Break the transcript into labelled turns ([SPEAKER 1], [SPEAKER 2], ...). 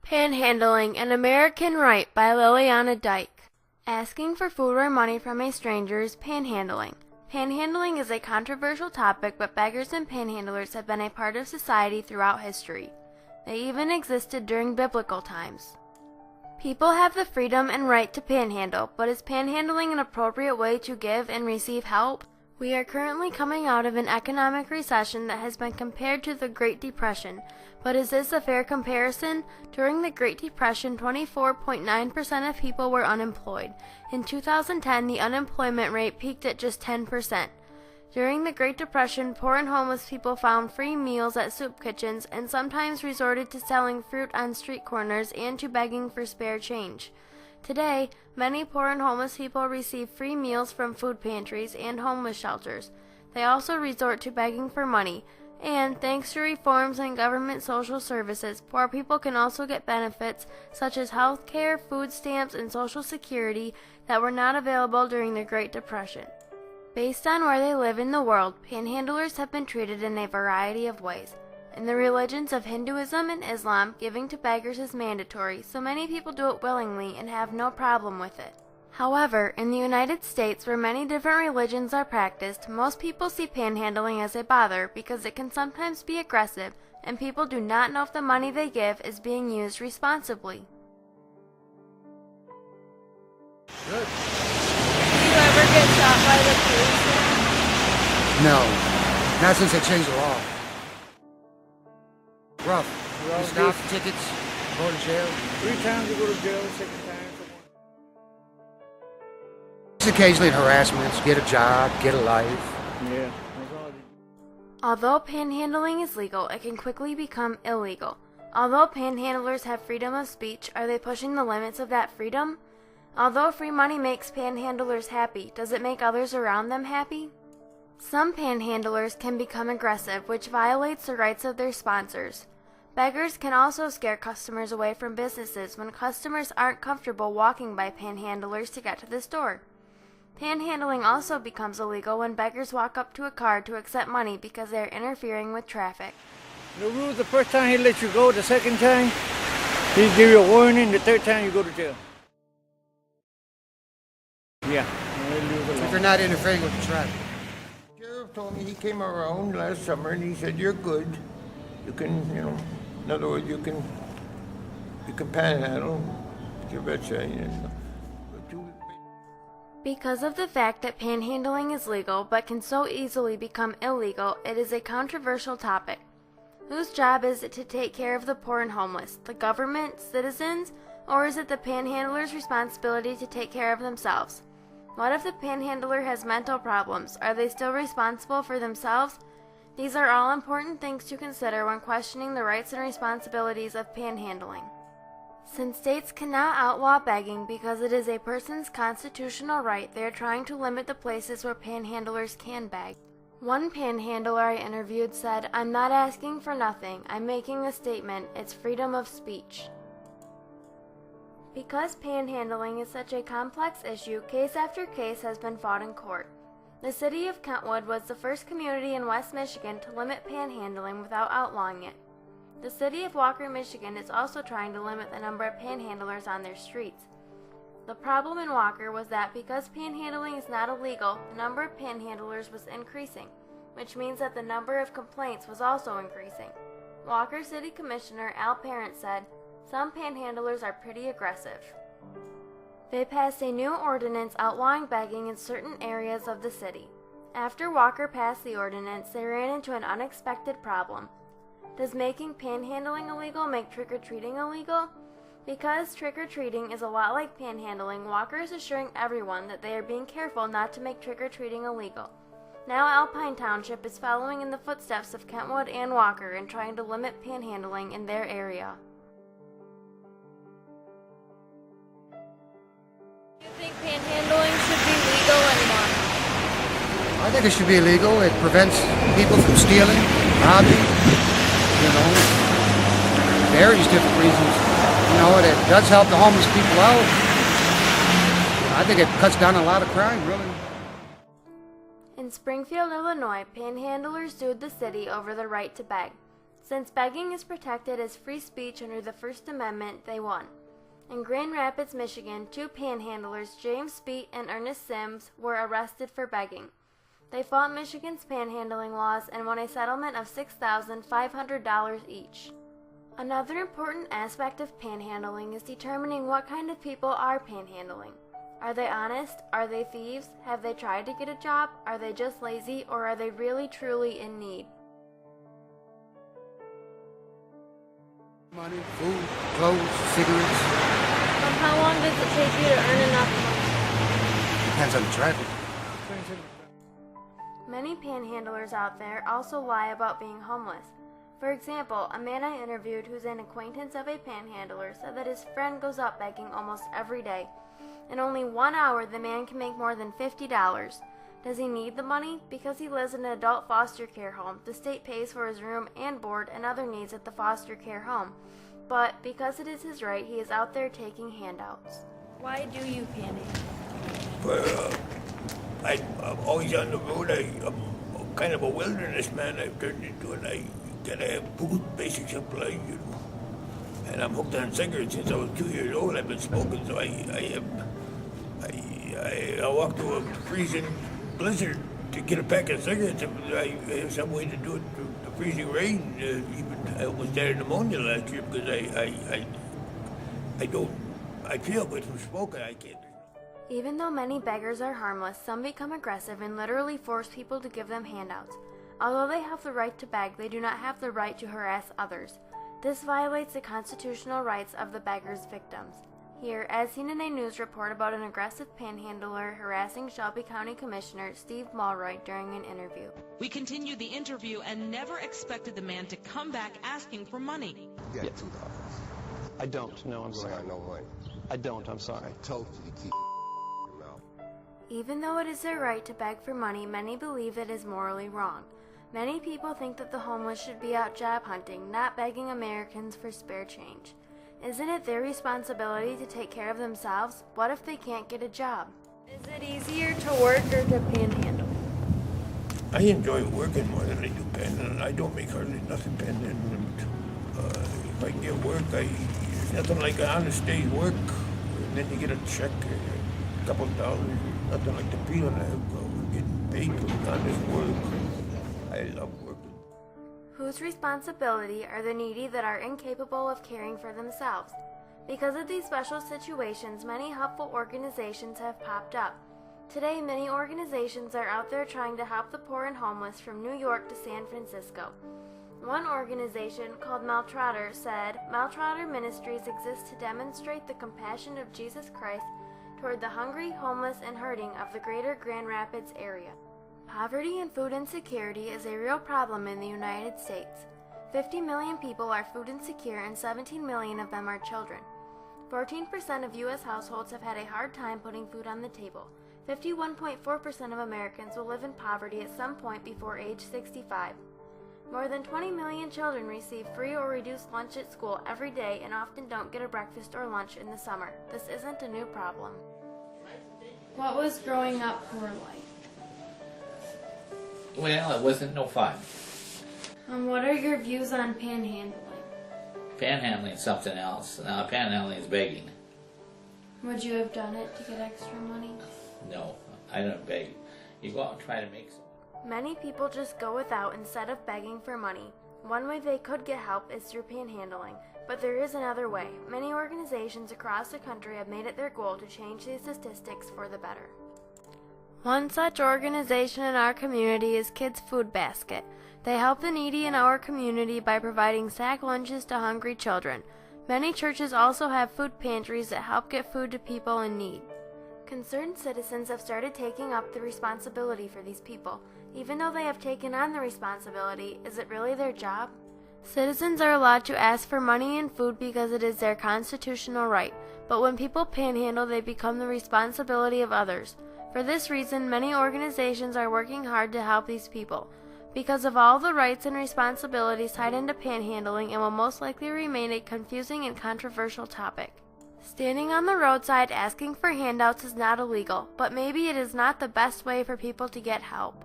[SPEAKER 1] Panhandling, an American Right by Lilliana Duyck. Asking for food or money from a stranger is panhandling. Panhandling is a controversial topic, but beggars and panhandlers have been a part of society throughout history. They even existed during biblical times. People have the freedom and right to panhandle, but is panhandling an appropriate way to give and receive help? We are currently coming out of an economic recession that has been compared to the Great Depression, but is this a fair comparison? During the Great Depression, 24.9% of people were unemployed. In 2010, the unemployment rate peaked at just 10%. During the Great Depression, poor and homeless people found free meals at soup kitchens and sometimes resorted to selling fruit on street corners and to begging for spare change. Today, many poor and homeless people receive free meals from food pantries and homeless shelters. They also resort to begging for money, and thanks to reforms in government social services, poor people can also get benefits such as health care, food stamps, and Social Security that were not available during the Great Depression. Based on where they live in the world, panhandlers have been treated in a variety of ways. In the religions of Hinduism and Islam, giving to beggars is mandatory, so many people do it willingly and have no problem with it. However, in the United States, where many different religions are practiced, most people see panhandling as a bother because it can sometimes be aggressive, and people do not know if the money they give is being used responsibly.
[SPEAKER 2] Good.
[SPEAKER 1] Do you ever get stopped by the police?
[SPEAKER 2] No, not since they changed the law. Rough.
[SPEAKER 3] Well,
[SPEAKER 2] You stop, tickets, go to jail.
[SPEAKER 3] 3 times you go to jail, 2nd time for one.
[SPEAKER 2] It's occasionally harassments, get a job, get a life.
[SPEAKER 3] Yeah, that's all.
[SPEAKER 1] Although panhandling is legal, it can quickly become illegal. Although panhandlers have freedom of speech, are they pushing the limits of that freedom? Although free money makes panhandlers happy, does it make others around them happy? Some panhandlers can become aggressive, which violates the rights of their sponsors. Beggars can also scare customers away from businesses when customers aren't comfortable walking by panhandlers to get to the store. Panhandling also becomes illegal when beggars walk up to a car to accept money because they are interfering with traffic.
[SPEAKER 3] The rule, the first time he lets you go, the 2nd time, he give you a warning, the 3rd time you go to jail. Yeah.
[SPEAKER 2] If you're not interfering with the traffic.
[SPEAKER 4] Sheriff told me he came around last summer and he said, "You're good. You can, in other words, you can panhandle, you betcha."
[SPEAKER 1] Because of the fact that panhandling is legal but can so easily become illegal, it is a controversial topic. Whose job is it to take care of the poor and homeless? The government, citizens, or is it the panhandler's responsibility to take care of themselves? What if the panhandler has mental problems? Are they still responsible for themselves? These are all important things to consider when questioning the rights and responsibilities of panhandling. Since states cannot outlaw begging because it is a person's constitutional right, they are trying to limit the places where panhandlers can beg. One panhandler I interviewed said, "I'm not asking for nothing. I'm making a statement. It's freedom of speech." Because panhandling is such a complex issue, case after case has been fought in court. The city of Kentwood was the first community in West Michigan to limit panhandling without outlawing it. The city of Walker, Michigan is also trying to limit the number of panhandlers on their streets. The problem in Walker was that because panhandling is not illegal, the number of panhandlers was increasing, which means that the number of complaints was also increasing. Walker City Commissioner Al Parent said, "Some panhandlers are pretty aggressive." They passed a new ordinance outlawing begging in certain areas of the city. After Walker passed the ordinance, they ran into an unexpected problem. Does making panhandling illegal make trick-or-treating illegal? Because trick-or-treating is a lot like panhandling, Walker is assuring everyone that they are being careful not to make trick-or-treating illegal. Now Alpine Township is following in the footsteps of Kentwood and Walker and trying to limit panhandling in their area. Do you think panhandling should be legal and why?
[SPEAKER 2] I think it should be illegal. It prevents people from stealing, robbing, various different reasons. It does help the homeless people out. I think it cuts down a lot of crime, really.
[SPEAKER 1] In Springfield, Illinois, panhandlers sued the city over the right to beg. Since begging is protected as free speech under the First Amendment, they won. In Grand Rapids, Michigan, 2 panhandlers, James Speet and Ernest Sims, were arrested for begging. They fought Michigan's panhandling laws and won a settlement of $6,500 each. Another important aspect of panhandling is determining what kind of people are panhandling. Are they honest? Are they thieves? Have they tried to get a job? Are they just lazy? Or are they really truly in need?
[SPEAKER 2] Money, food, clothes, cigarettes.
[SPEAKER 1] But how long does it take you to earn enough money?
[SPEAKER 2] Depends on the traffic.
[SPEAKER 1] Many panhandlers out there also lie about being homeless. For example, a man I interviewed who's an acquaintance of a panhandler said that his friend goes out begging almost every day. In only 1 hour, the man can make more than $50. Does he need the money? Because he lives in an adult foster care home, the state pays for his room and board and other needs at the foster care home. But because it is his right, he is out there taking handouts. Why do you panhandle?
[SPEAKER 4] Well, I'm always on the road. I'm kind of a wilderness man I've turned into, and I gotta have food, basic supplies, you know. And I'm hooked on cigarettes since I was 2 years old. I've been smoking, so I walk through a freezing blizzard to get a pack of cigarettes. If I have some way to do it through the freezing rain. Even I almost died of pneumonia last year because I feel good from smoking. I can't.
[SPEAKER 1] Even though many beggars are harmless, some become aggressive and literally force people to give them handouts. Although they have the right to beg, they do not have the right to harass others. This violates the constitutional rights of the beggar's victims. Here, as seen in a news report about an aggressive panhandler harassing Shelby County Commissioner Steve Mulroy during an interview.
[SPEAKER 5] We continued the interview and never expected the man to come back asking for money.
[SPEAKER 6] You got $2.
[SPEAKER 7] I don't. No, I'm
[SPEAKER 6] You
[SPEAKER 7] sorry.
[SPEAKER 6] got no money.
[SPEAKER 7] I don't. I'm sorry.
[SPEAKER 6] I told you to keep your mouth.
[SPEAKER 1] Even though it is their right to beg for money, many believe it is morally wrong. Many people think that the homeless should be out job hunting, not begging Americans for spare change. Isn't it their responsibility to take care of themselves? What if they can't get a job? Is it easier to work or to panhandle?
[SPEAKER 4] I enjoy working more than I do panhandling. I don't make hardly nothing panhandling. If I can get work, there's nothing like an honest day's work, and then you get a check, a couple of dollars, nothing like the feeling of getting paid for honest work. I love working.
[SPEAKER 1] Whose responsibility are the needy that are incapable of caring for themselves? Because of these special situations, many helpful organizations have popped up. Today, many organizations are out there trying to help the poor and homeless from New York to San Francisco. One organization, called Maltrotter, said, "Maltrotter Ministries exist to demonstrate the compassion of Jesus Christ toward the hungry, homeless, and hurting of the greater Grand Rapids area." Poverty and food insecurity is a real problem in the United States. 50 million people are food insecure and 17 million of them are children. 14% of U.S. households have had a hard time putting food on the table. 51.4% of Americans will live in poverty at some point before age 65. More than 20 million children receive free or reduced lunch at school every day and often don't get a breakfast or lunch in the summer. This isn't a new problem. What was growing up poor like?
[SPEAKER 8] Well, it wasn't no fun.
[SPEAKER 1] What are your views on panhandling?
[SPEAKER 8] Panhandling is something else. Panhandling is begging.
[SPEAKER 1] Would you have done it to get extra money?
[SPEAKER 8] No, I don't beg. You go out and try to make some.
[SPEAKER 1] Many people just go without instead of begging for money. One way they could get help is through panhandling, but there is another way. Many organizations across the country have made it their goal to change these statistics for the better. One such organization in our community is Kids Food Basket. They help the needy in our community by providing sack lunches to hungry children. Many churches also have food pantries that help get food to people in need. Concerned citizens have started taking up the responsibility for these people. Even though they have taken on the responsibility, is it really their job? Citizens are allowed to ask for money and food because it is their constitutional right, but when people panhandle, they become the responsibility of others. For this reason, many organizations are working hard to help these people. Because of all the rights and responsibilities tied into panhandling, it will most likely remain a confusing and controversial topic. Standing on the roadside asking for handouts is not illegal, but maybe it is not the best way for people to get help.